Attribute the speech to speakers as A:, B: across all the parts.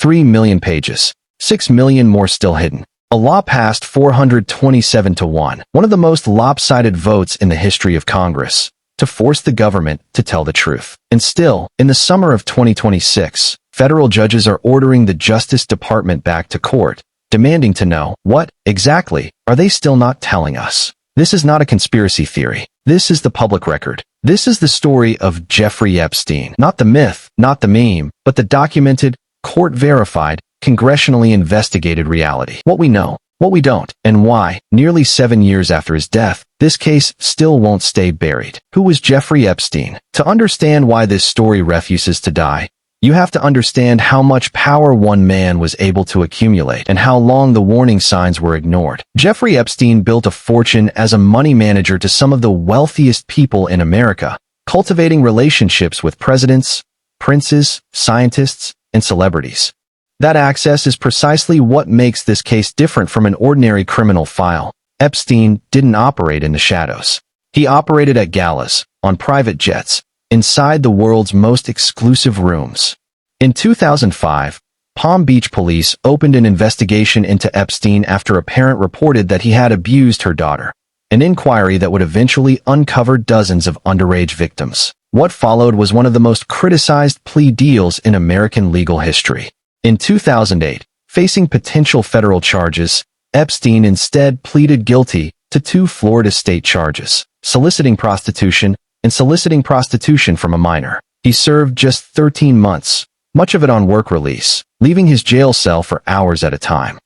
A: 3 million pages. 6 million more still hidden. A law passed 427 to 1, one of the most lopsided votes in the history of Congress, to force the government to tell the truth. And still, in the summer of 2026, federal judges are ordering the Justice Department back to court, demanding to know, what, exactly, are they still not telling us? This is not a conspiracy theory. This is the public record. This is the story of Jeffrey Epstein. Not the myth, not the meme, but the documented, court-verified, congressionally investigated reality. What we know, what we don't, and why, nearly 7 years after his death, this case still won't stay buried. Who was Jeffrey Epstein? To understand why this story refuses to die, you have to understand how much power one man was able to accumulate and how long the warning signs were ignored. Jeffrey Epstein built a fortune as a money manager to some of the wealthiest people in America, cultivating relationships with presidents, princes, scientists, and celebrities. That access is precisely what makes this case different from an ordinary criminal file. Epstein didn't operate in the shadows. He operated at galas, on private jets, inside the world's most exclusive rooms. In 2005, Palm Beach police opened an investigation into Epstein after a parent reported that he had abused her daughter, an inquiry that would eventually uncover dozens of underage victims. What followed was one of the most criticized plea deals in American legal history. In 2008, facing potential federal charges, Epstein instead pleaded guilty to 2 Florida state charges, soliciting prostitution and soliciting prostitution from a minor. He served just 13 months, much of it on work release, leaving his jail cell for hours at a time.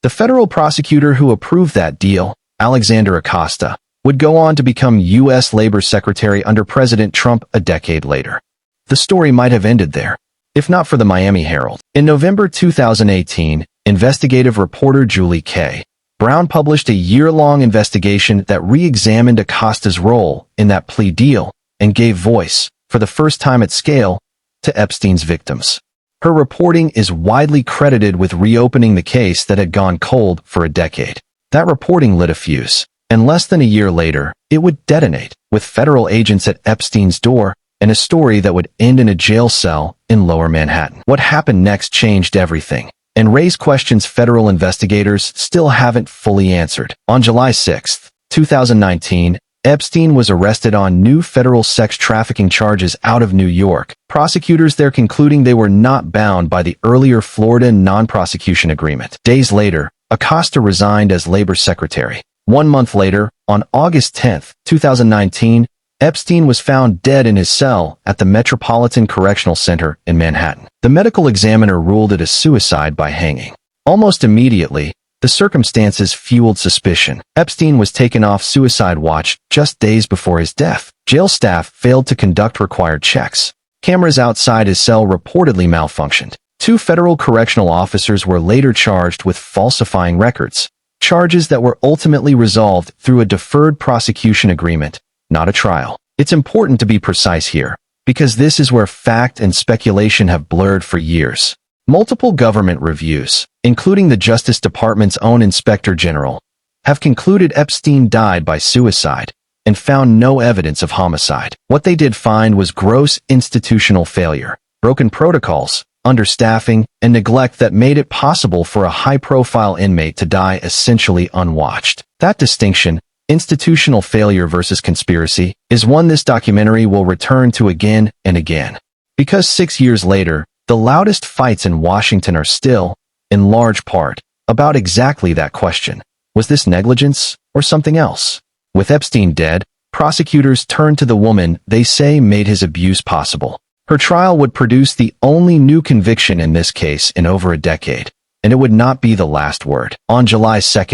A: The federal prosecutor who approved that deal, Alexander Acosta, would go on to become U.S. Labor Secretary under President Trump a decade later. The story might have ended there, if not for the Miami Herald. In November 2018, investigative reporter Julie K. Brown published a year-long investigation that re-examined Acosta's role in that plea deal and gave voice, for the first time at scale, to Epstein's victims. Her reporting is widely credited with reopening the case that had gone cold for a decade. That reporting lit a fuse, and less than a year later, it would detonate, with federal agents at Epstein's door and a story that would end in a jail cell in Lower Manhattan. What happened next changed everything, and raised questions federal investigators still haven't fully answered. On July 6, 2019, Epstein was arrested on new federal sex trafficking charges out of New York, prosecutors there concluding they were not bound by the earlier Florida non-prosecution agreement. Days later, Acosta resigned as labor secretary. 1 month later, on August 10, 2019, Epstein was found dead in his cell at the Metropolitan Correctional Center in Manhattan. The medical examiner ruled it a suicide by hanging. Almost immediately, the circumstances fueled suspicion. Epstein was taken off suicide watch just days before his death. Jail staff failed to conduct required checks. Cameras outside his cell reportedly malfunctioned. 2 federal correctional officers were later charged with falsifying records, charges that were ultimately resolved through a deferred prosecution agreement, not a trial. It's important to be precise here, because this is where fact and speculation have blurred for years. Multiple government reviews, including the Justice Department's own Inspector General, have concluded Epstein died by suicide and found no evidence of homicide. What they did find was gross institutional failure, broken protocols, understaffing, and neglect that made it possible for a high-profile inmate to die essentially unwatched. That distinction, institutional failure versus conspiracy, is one this documentary will return to again and again. Because 6 years later, the loudest fights in Washington are still, in large part, about exactly that question. Was this negligence or something else? With Epstein dead, prosecutors turned to the woman they say made his abuse possible. Her trial would produce the only new conviction in this case in over a decade, and it would not be the last word. On July 2,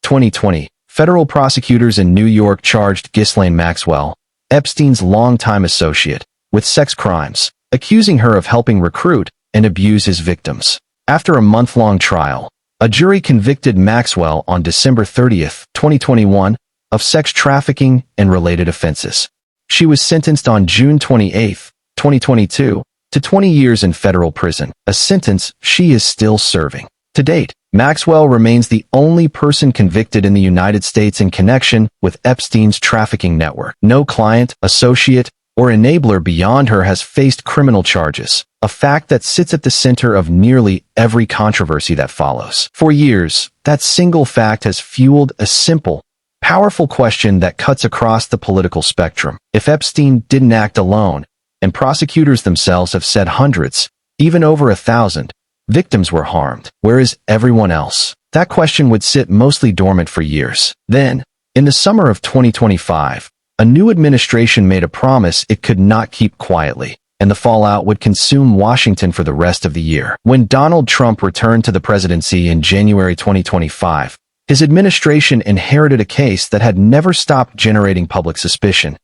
A: 2020, federal prosecutors in New York charged Ghislaine Maxwell, Epstein's longtime associate, with sex crimes, accusing her of helping recruit and abuse his victims. After a month-long trial, a jury convicted Maxwell on December 30, 2021, of sex trafficking and related offenses. She was sentenced on June 28, 2022, to 20 years in federal prison, a sentence she is still serving. To date, Maxwell remains the only person convicted in the United States in connection with Epstein's trafficking network. No client, associate, or enabler beyond her has faced criminal charges, a fact that sits at the center of nearly every controversy that follows. For years, that single fact has fueled a simple, powerful question that cuts across the political spectrum. If Epstein didn't act alone, and prosecutors themselves have said hundreds, even over 1,000, victims were harmed, where is everyone else? That question would sit mostly dormant for years. Then, in the summer of 2025, a new administration made a promise it could not keep quietly, and the fallout would consume Washington for the rest of the year. When Donald Trump returned to the presidency in January 2025, his administration inherited a case that had never stopped generating public suspicion.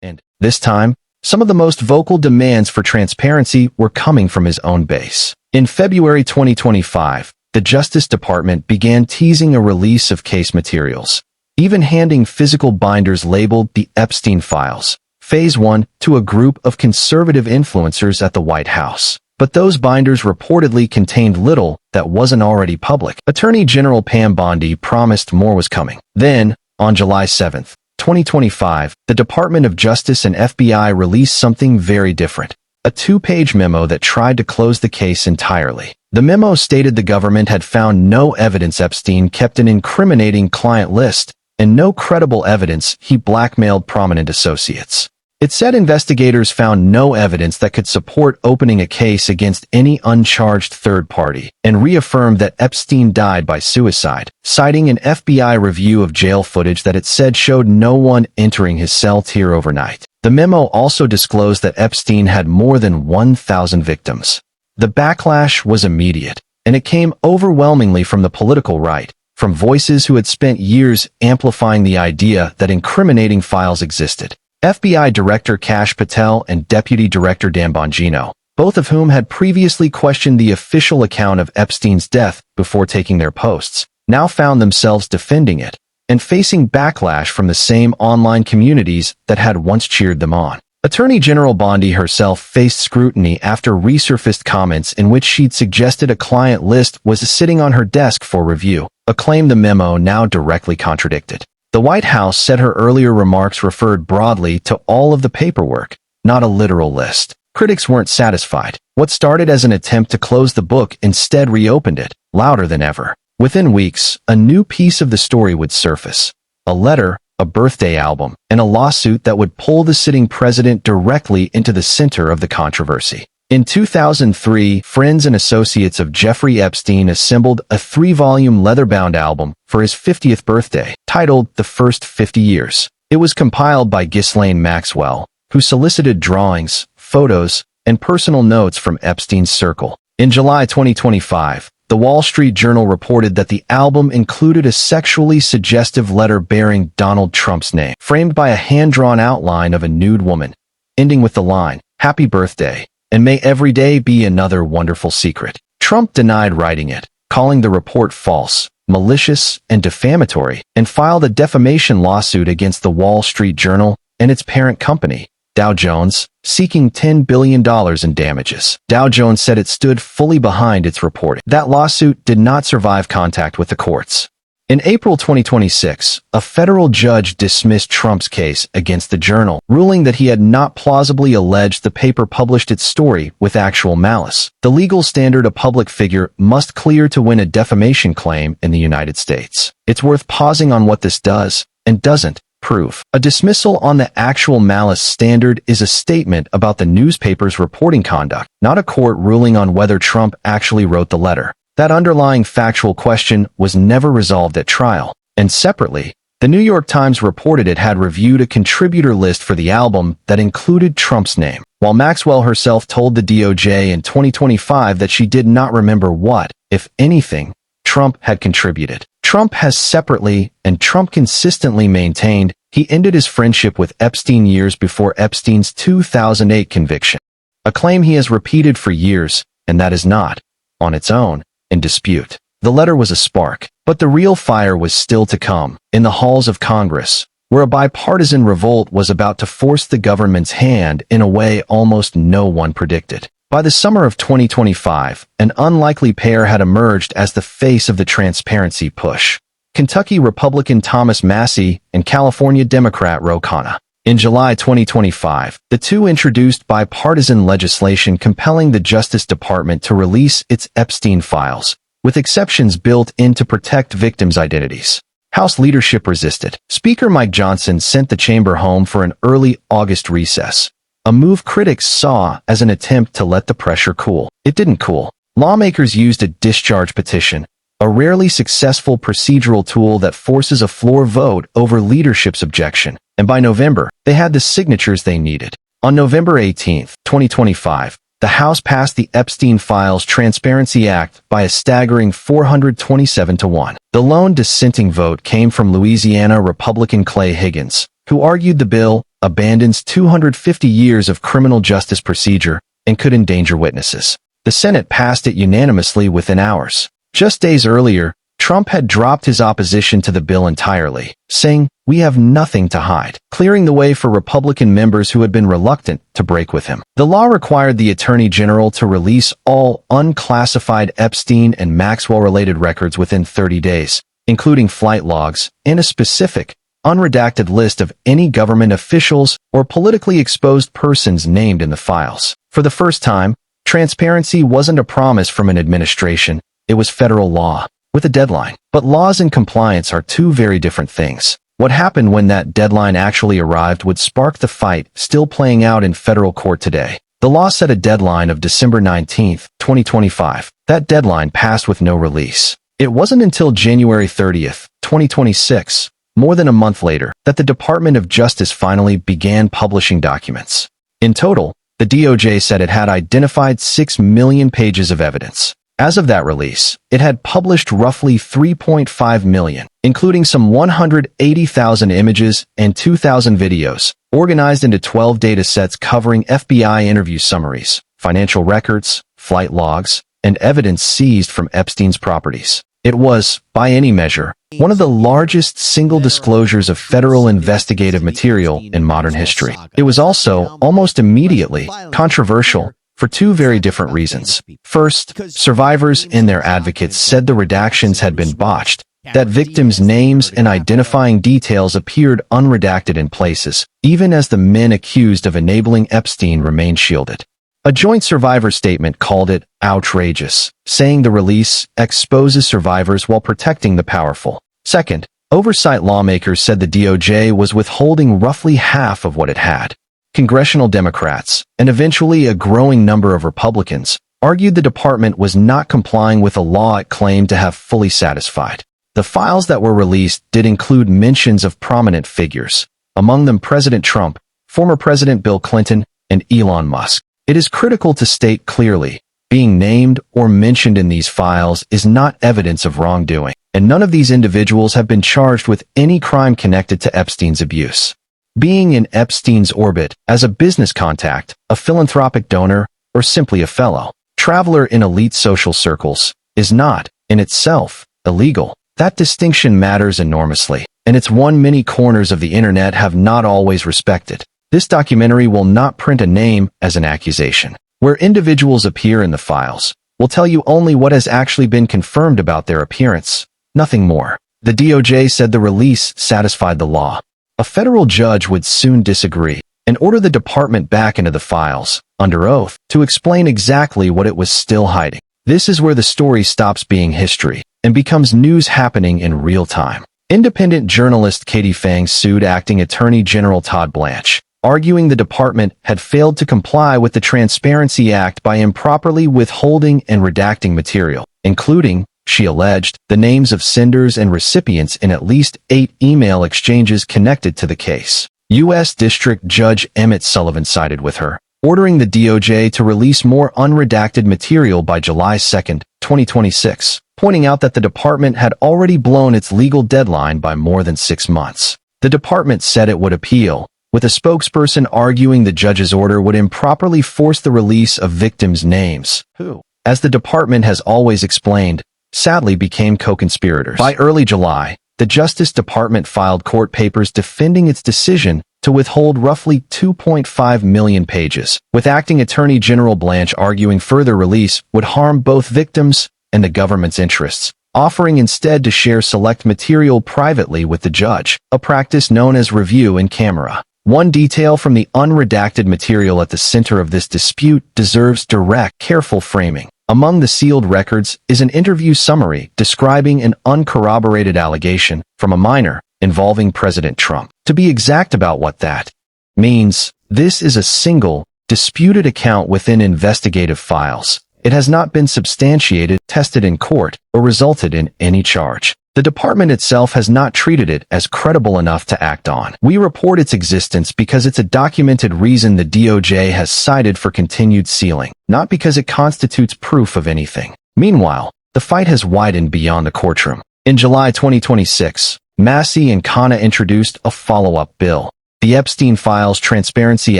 A: And, this time, some of the most vocal demands for transparency were coming from his own base. In February 2025, the Justice Department began teasing a release of case materials, even handing physical binders labeled the Epstein Files, Phase 1, to a group of conservative influencers at the White House. But those binders reportedly contained little that wasn't already public. Attorney General Pam Bondi promised more was coming. Then, on July 7, 2025, the Department of Justice and FBI released something very different. A 2-page memo that tried to close the case entirely. The memo stated the government had found no evidence Epstein kept an incriminating client list, and no credible evidence he blackmailed prominent associates. It said investigators found no evidence that could support opening a case against any uncharged third party, and reaffirmed that Epstein died by suicide, citing an FBI review of jail footage that it said showed no one entering his cell tier overnight. The memo also disclosed that Epstein had more than 1,000 victims. The backlash was immediate, and it came overwhelmingly from the political right, from voices who had spent years amplifying the idea that incriminating files existed. FBI Director Kash Patel and Deputy Director Dan Bongino, both of whom had previously questioned the official account of Epstein's death before taking their posts, now found themselves defending it and facing backlash from the same online communities that had once cheered them on. Attorney General Bondi herself faced scrutiny after resurfaced comments in which she'd suggested a client list was sitting on her desk for review, a claim the memo now directly contradicted. The White House said her earlier remarks referred broadly to all of the paperwork, not a literal list. Critics weren't satisfied. What started as an attempt to close the book instead reopened it, louder than ever. Within weeks, a new piece of the story would surface. A letter, a birthday album, and a lawsuit that would pull the sitting president directly into the center of the controversy. In 2003, friends and associates of Jeffrey Epstein assembled a 3-volume leather-bound album for his 50th birthday, titled The First 50 Years. It was compiled by Ghislaine Maxwell, who solicited drawings, photos, and personal notes from Epstein's circle. In July 2025, the Wall Street Journal reported that the album included a sexually suggestive letter bearing Donald Trump's name, framed by a hand-drawn outline of a nude woman, ending with the line, "Happy birthday, and may every day be another wonderful secret." Trump denied writing it, calling the report false, malicious, and defamatory, and filed a defamation lawsuit against the Wall Street Journal and its parent company, Dow Jones, seeking $10 billion in damages. Dow Jones said it stood fully behind its reporting. That lawsuit did not survive contact with the courts. In April 2026, a federal judge dismissed Trump's case against the Journal, ruling that he had not plausibly alleged the paper published its story with actual malice, the legal standard a public figure must clear to win a defamation claim in the United States. It's worth pausing on what this does, and doesn't, prove. A dismissal on the actual malice standard is a statement about the newspaper's reporting conduct, not a court ruling on whether Trump actually wrote the letter. That underlying factual question was never resolved at trial. And separately, the New York Times reported it had reviewed a contributor list for the album that included Trump's name, while Maxwell herself told the DOJ in 2025 that she did not remember what, if anything, Trump had contributed. Trump has separately, and Trump consistently maintained, he ended his friendship with Epstein years before Epstein's 2008 conviction. A claim he has repeated for years, and that is not, on its own, in dispute. The letter was a spark, but the real fire was still to come, in the halls of Congress, where a bipartisan revolt was about to force the government's hand in a way almost no one predicted. By the summer of 2025, an unlikely pair had emerged as the face of the transparency push. Kentucky Republican Thomas Massie and California Democrat Ro Khanna. In July 2025, the two introduced bipartisan legislation compelling the Justice Department to release its Epstein files, with exceptions built in to protect victims' identities. House leadership resisted. Speaker Mike Johnson sent the chamber home for an early August recess, a move critics saw as an attempt to let the pressure cool. It didn't cool. Lawmakers used a discharge petition, a rarely successful procedural tool that forces a floor vote over leadership's objection, and by November, they had the signatures they needed. On November 18, 2025, the House passed the Epstein Files Transparency Act by a staggering 427-1. The lone dissenting vote came from Louisiana Republican Clay Higgins, who argued the bill abandons 250 years of criminal justice procedure and could endanger witnesses. The Senate passed it unanimously within hours. Just days earlier, Trump had dropped his opposition to the bill entirely, saying, "We have nothing to hide," clearing the way for Republican members who had been reluctant to break with him. The law required the Attorney General to release all unclassified Epstein and Maxwell-related records within 30 days, including flight logs, and a specific, unredacted list of any government officials or politically exposed persons named in the files. For the first time, transparency wasn't a promise from an administration, it was federal law, with a deadline. But laws and compliance are two very different things. What happened when that deadline actually arrived would spark the fight still playing out in federal court today. The law set a deadline of December 19, 2025. That deadline passed with no release. It wasn't until January 30, 2026, more than a month later, that the Department of Justice finally began publishing documents. In total, the DOJ said it had identified 6 million pages of evidence. As of that release, it had published roughly 3.5 million, including some 180,000 images and 2,000 videos, organized into 12 data sets covering FBI interview summaries, financial records, flight logs, and evidence seized from Epstein's properties. It was, by any measure, one of the largest single disclosures of federal investigative material in modern history. It was also, almost immediately, controversial, for two very different reasons. First, survivors and their advocates said the redactions had been botched, that victims' names and identifying details appeared unredacted in places, even as the men accused of enabling Epstein remained shielded. A joint survivor statement called it outrageous, saying the release exposes survivors while protecting the powerful. Second, oversight lawmakers said the DOJ was withholding roughly half of what it had. Congressional Democrats, and eventually a growing number of Republicans, argued the department was not complying with a law it claimed to have fully satisfied. The files that were released did include mentions of prominent figures, among them President Trump, former President Bill Clinton, and Elon Musk. It is critical to state clearly, being named or mentioned in these files is not evidence of wrongdoing, and none of these individuals have been charged with any crime connected to Epstein's abuse. Being in Epstein's orbit as a business contact, a philanthropic donor, or simply a fellow traveler in elite social circles is not, in itself, illegal. That distinction matters enormously, and it's one many corners of the internet have not always respected. This documentary will not print a name as an accusation. Where individuals appear in the files, will tell you only what has actually been confirmed about their appearance, nothing more. The DOJ said the release satisfied the law. A federal judge would soon disagree and order the department back into the files, under oath, to explain exactly what it was still hiding. This is where the story stops being history and becomes news happening in real time. Independent journalist Katie Fang sued Acting Attorney General Todd Blanche, arguing the department had failed to comply with the Transparency Act by improperly withholding and redacting material, including, she alleged, the names of senders and recipients in at least 8 email exchanges connected to the case. U.S. District Judge Emmett Sullivan sided with her, ordering the DOJ to release more unredacted material by July 2, 2026, pointing out that the department had already blown its legal deadline by more than 6 months. The department said it would appeal, with a spokesperson arguing the judge's order would improperly force the release of victims' names, who, as the department has always explained, sadly became co-conspirators. By early July, the Justice Department filed court papers defending its decision to withhold roughly 2.5 million pages, with Acting Attorney General Blanche arguing further release would harm both victims and the government's interests, offering instead to share select material privately with the judge, a practice known as review in camera. One detail from the unredacted material at the center of this dispute deserves direct, careful framing. Among the sealed records is an interview summary describing an uncorroborated allegation from a minor involving President Trump. To be exact about what that means, this is a single, disputed account within investigative files. It has not been substantiated, tested in court, or resulted in any charge. The department itself has not treated it as credible enough to act on. We report its existence because it's a documented reason the DOJ has cited for continued sealing, not because it constitutes proof of anything. Meanwhile, the fight has widened beyond the courtroom. In July 2026, Massey and Khanna introduced a follow-up bill, the Epstein Files Transparency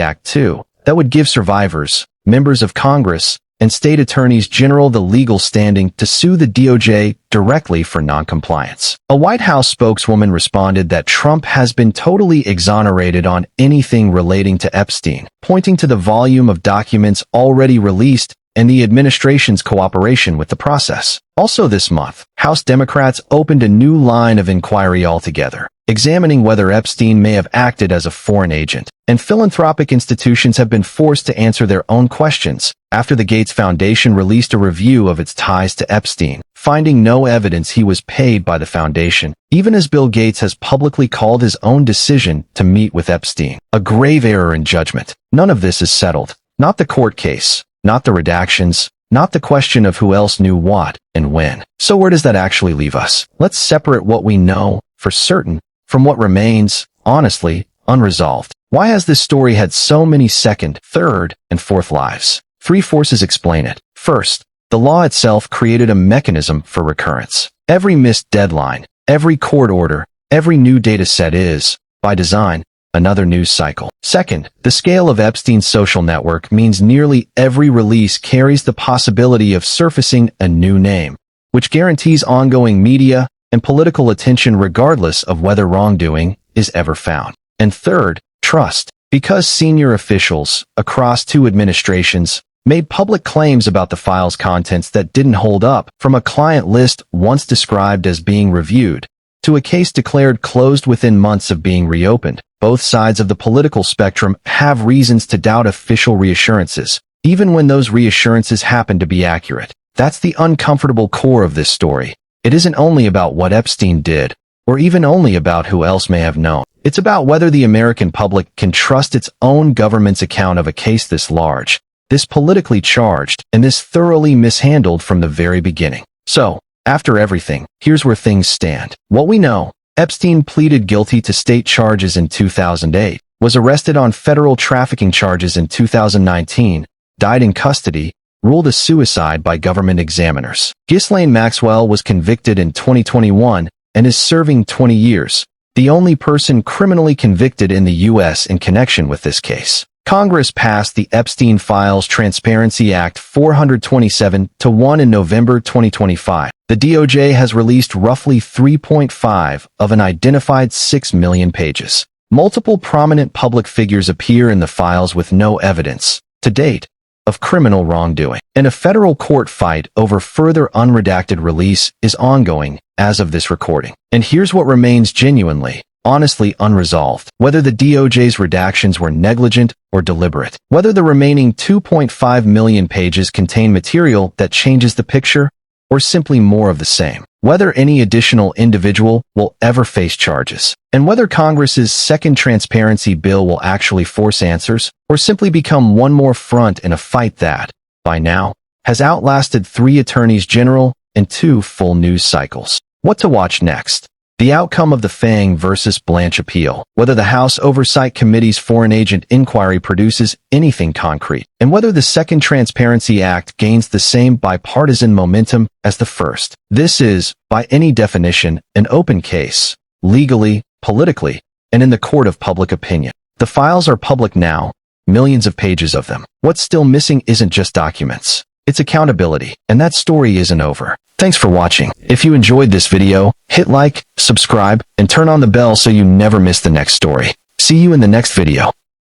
A: Act 2, that would give survivors, members of Congress, and state attorneys general the legal standing to sue the DOJ directly for noncompliance. A White House spokeswoman responded that Trump has been totally exonerated on anything relating to Epstein, pointing to the volume of documents already released and the administration's cooperation with the process. Also this month, House Democrats opened a new line of inquiry altogether, examining whether Epstein may have acted as a foreign agent, and philanthropic institutions have been forced to answer their own questions after the Gates Foundation released a review of its ties to Epstein, finding no evidence he was paid by the foundation, even as Bill Gates has publicly called his own decision to meet with Epstein a grave error in judgment. None of this is settled. Not the court case, not the redactions, not the question of who else knew what and when. So where does that actually leave us? Let's separate what we know for certain from what remains, honestly, unresolved. Why has this story had so many second, third, and fourth lives? Three forces explain it. First, the law itself created a mechanism for recurrence. Every missed deadline, every court order, every new data set is, by design, another news cycle. Second, the scale of Epstein's social network means nearly every release carries the possibility of surfacing a new name, which guarantees ongoing media and political attention regardless of whether wrongdoing is ever found. And third, trust. Because senior officials across two administrations made public claims about the file's contents that didn't hold up, from a client list once described as being reviewed, to a case declared closed within months of being reopened, both sides of the political spectrum have reasons to doubt official reassurances, even when those reassurances happen to be accurate. That's the uncomfortable core of this story. It isn't only about what Epstein did, or even only about who else may have known. It's about whether the American public can trust its own government's account of a case this large, this politically charged, and this thoroughly mishandled from the very beginning. So, after everything, here's where things stand. What we know: Epstein pleaded guilty to state charges in 2008, was arrested on federal trafficking charges in 2019, died in custody, ruled a suicide by government examiners. Ghislaine Maxwell was convicted in 2021 and is serving 20 years, the only person criminally convicted in the U.S. in connection with this case. Congress passed the Epstein Files Transparency Act 427-1 in November 2025. The DOJ has released roughly 3.5 of an identified 6 million pages. Multiple prominent public figures appear in the files with no evidence, to date, of criminal wrongdoing. And a federal court fight over further unredacted release is ongoing as of this recording. And here's what remains genuinely, honestly unresolved: whether the DOJ's redactions were negligent or deliberate, whether the remaining 2.5 million pages contain material that changes the picture, or simply more of the same, whether any additional individual will ever face charges, and whether Congress's second transparency bill will actually force answers, or simply become one more front in a fight that, by now, has outlasted 3 attorneys general and 2 full news cycles. What to watch next? The outcome of the Fang versus Blanche appeal, whether the House Oversight Committee's foreign agent inquiry produces anything concrete, and whether the Second Transparency Act gains the same bipartisan momentum as the first. This is, by any definition, an open case, legally, politically, and in the court of public opinion. The files are public now, millions of pages of them. What's still missing isn't just documents. It's accountability, and that story isn't over. Thanks for watching. If you enjoyed this video, hit like, subscribe, and turn on the bell so you never miss the next story. See you in the next video.